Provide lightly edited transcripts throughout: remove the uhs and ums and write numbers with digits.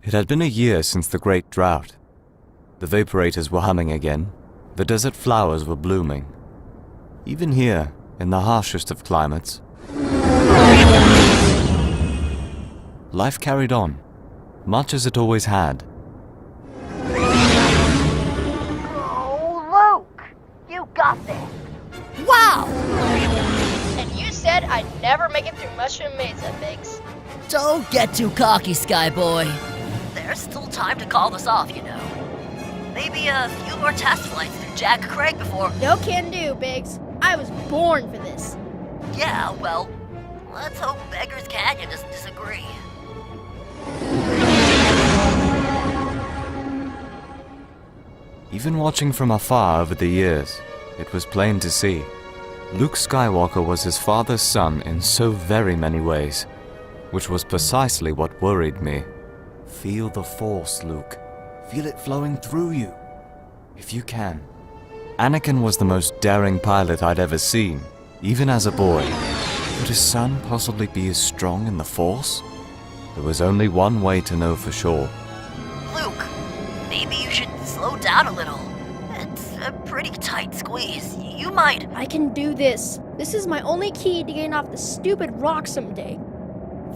It had been a year since the great drought. The vaporators were humming again. The desert flowers were blooming. Even here, in the harshest of climates, life carried on, much as it always had. Oh, Luke! You got this! Wow! And you said I'd never make it through Mushroom Mesa, Biggs. Don't get too cocky, Skyboy. There's still time to call this off, you know. Maybe a few more test flights through Jack Craig before... No can do, Biggs. I was born for this. Yeah, well, let's hope Beggar's Canyon doesn't disagree. Even watching from afar over the years, it was plain to see. Luke Skywalker was his father's son in so very many ways, which was precisely what worried me. Feel the Force, Luke. Feel it flowing through you, if you can. Anakin was the most daring pilot I'd ever seen, even as a boy. Could his son possibly be as strong in the Force? There was only one way to know for sure. Luke, maybe you should slow down a little. It's a pretty tight squeeze. You might... I can do this. This is my only key to getting off the stupid rock someday.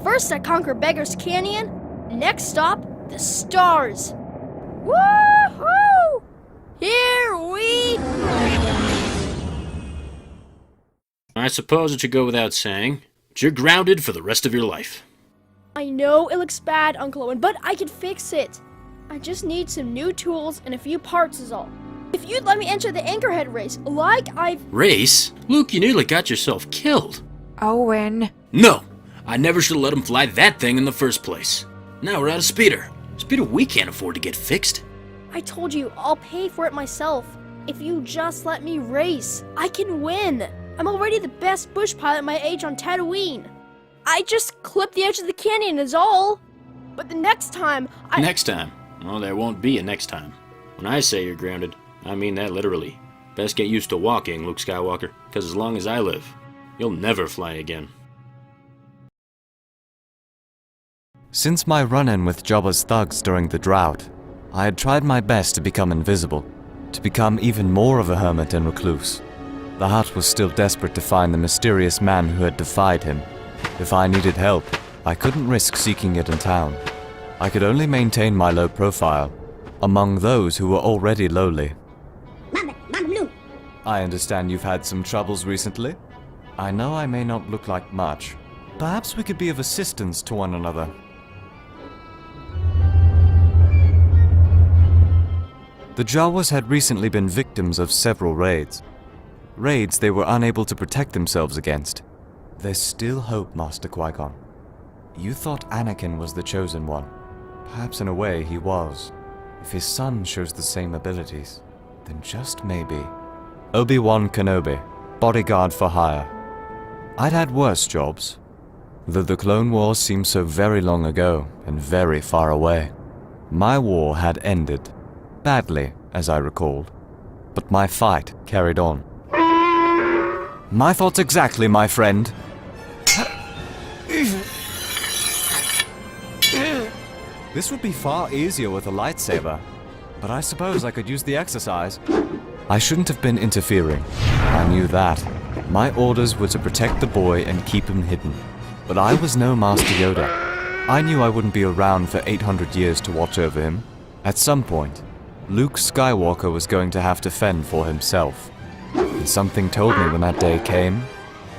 First I conquer Beggar's Canyon. Next stop, the stars. Woohoo! Here we... I suppose it should go without saying, but you're grounded for the rest of your life. I know it looks bad, Uncle Owen, but I can fix it. I just need some new tools and a few parts is all. If you'd let me enter the Anchorhead race, like I've... Race? Luke, you nearly got yourself killed. Owen. No! I never should have let him fly that thing in the first place. Now we're out of speeder. Speeder we can't afford to get fixed. I told you, I'll pay for it myself. If you just let me race, I can win. I'm already the best bush pilot my age on Tatooine. I just clipped the edge of the canyon is all. But the next time, Next time? Well, there won't be a next time. When I say you're grounded, I mean that literally. Best get used to walking, Luke Skywalker, because as long as I live, you'll never fly again. Since my run-in with Jabba's thugs during the drought, I had tried my best to become invisible, to become even more of a hermit and recluse. The Hutt was still desperate to find the mysterious man who had defied him. If I needed help, I couldn't risk seeking it in town. I could only maintain my low profile among those who were already lowly. I understand you've had some troubles recently. I know I may not look like much. Perhaps we could be of assistance to one another. The Jawas had recently been victims of several raids. Raids they were unable to protect themselves against. There's still hope, Master Qui-Gon. You thought Anakin was the chosen one. Perhaps in a way he was. If his son shows the same abilities, then just maybe. Obi-Wan Kenobi, bodyguard for hire. I'd had worse jobs, though the Clone Wars seemed so very long ago and very far away. My war had ended. Badly, as I recalled. But my fight carried on. My thoughts exactly, my friend. This would be far easier with a lightsaber, but I suppose I could use the exercise. I shouldn't have been interfering. I knew that. My orders were to protect the boy and keep him hidden. But I was no Master Yoda. I knew I wouldn't be around for 800 years to watch over him. At some point, Luke Skywalker was going to have to fend for himself. And something told me when that day came,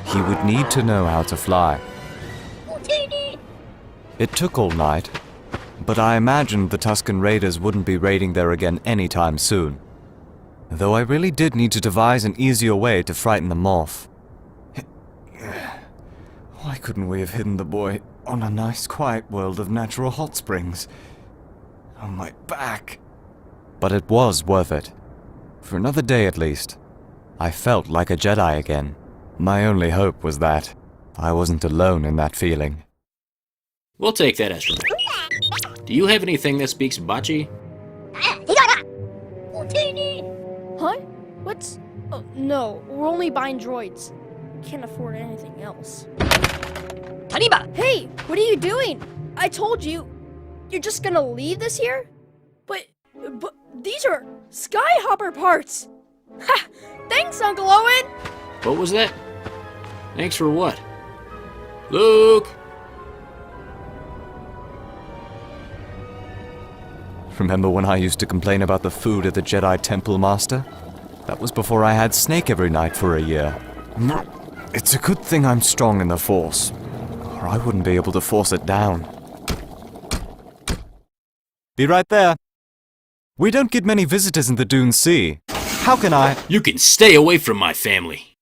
he would need to know how to fly. It took all night, but I imagined the Tusken Raiders wouldn't be raiding there again anytime soon. Though I really did need to devise an easier way to frighten them off. Why couldn't we have hidden the boy on a nice quiet world of natural hot springs? On my back. But it was worth it. For another day at least. I felt like a Jedi again. My only hope was that I wasn't alone in that feeling. We'll take that as from it. Do you have anything that speaks Bachi? Huh? What's... Oh, no, we're only buying droids. Can't afford anything else. Taniba! Hey, what are you doing? I told you... You're just gonna leave this here? But these are Skyhopper parts! Ha! Thanks, Uncle Owen! What was that? Thanks for what? Luke! Remember when I used to complain about the food at the Jedi Temple, Master? That was before I had Snake every night for a year. It's a good thing I'm strong in the Force, or I wouldn't be able to force it down. Be right there. We don't get many visitors in the Dune Sea. How can I... You can stay away from my family.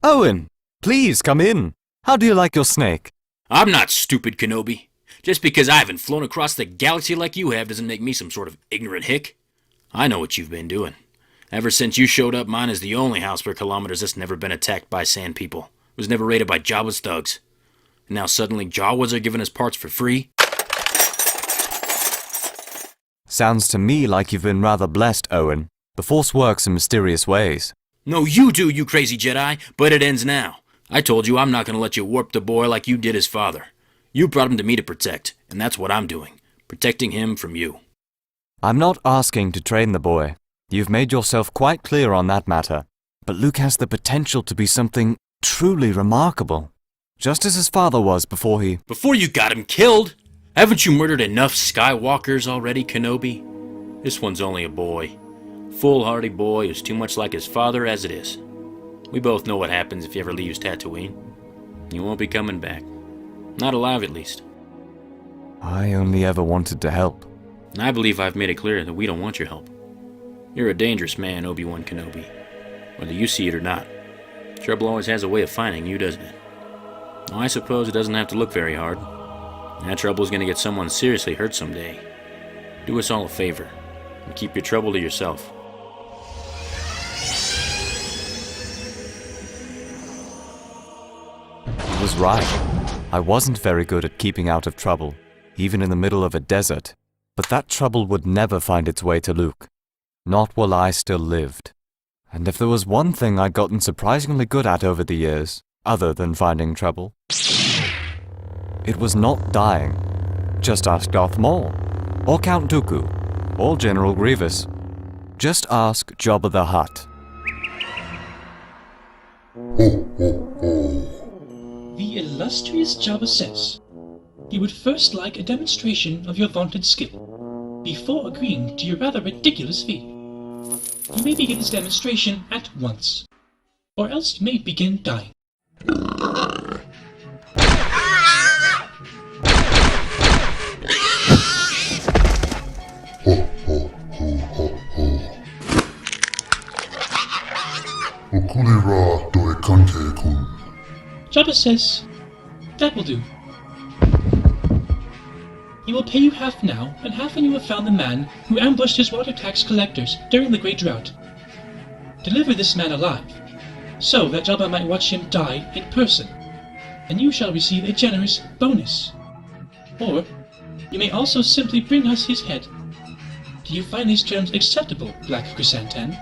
Owen, please come in. How do you like your snake? I'm not stupid, Kenobi. Just because I haven't flown across the galaxy like you have doesn't make me some sort of ignorant hick. I know what you've been doing. Ever since you showed up, mine is the only house for kilometers that's never been attacked by sand people. Was never raided by Jawa's thugs. And now suddenly Jawas are giving us parts for free? Sounds to me like you've been rather blessed, Owen. The Force works in mysterious ways. No, you do, you crazy Jedi, but it ends now. I told you I'm not gonna let you warp the boy like you did his father. You brought him to me to protect, and that's what I'm doing. Protecting him from you. I'm not asking to train the boy. You've made yourself quite clear on that matter. But Luke has the potential to be something truly remarkable. Just as his father was before he... Before you got him killed! Haven't you murdered enough Skywalkers already, Kenobi? This one's only a boy. Foolhardy boy who's too much like his father as it is. We both know what happens if he ever leaves Tatooine. You won't be coming back. Not alive, at least. I only ever wanted to help. And I believe I've made it clear that we don't want your help. You're a dangerous man, Obi-Wan Kenobi. Whether you see it or not. Trouble always has a way of finding you, doesn't it? Well, I suppose it doesn't have to look very hard. That trouble's gonna get someone seriously hurt someday. Do us all a favor, and keep your trouble to yourself. He was right. I wasn't very good at keeping out of trouble, even in the middle of a desert. But that trouble would never find its way to Luke. Not while I still lived. And if there was one thing I'd gotten surprisingly good at over the years, other than finding trouble, it was not dying. Just ask Darth Maul, or Count Dooku, or General Grievous. Just ask Jabba the Hutt. The illustrious Jabba says he would first like a demonstration of your vaunted skill, before agreeing to your rather ridiculous fee. You may begin this demonstration at once, or else you may begin dying. Jabba says, that will do. He will pay you half now, and half when you have found the man who ambushed his water tax collectors during the Great Drought. Deliver this man alive, so that Jabba might watch him die in person, and you shall receive a generous bonus. Or, you may also simply bring us his head. Do you find these terms acceptable, Black Chrysanthemum?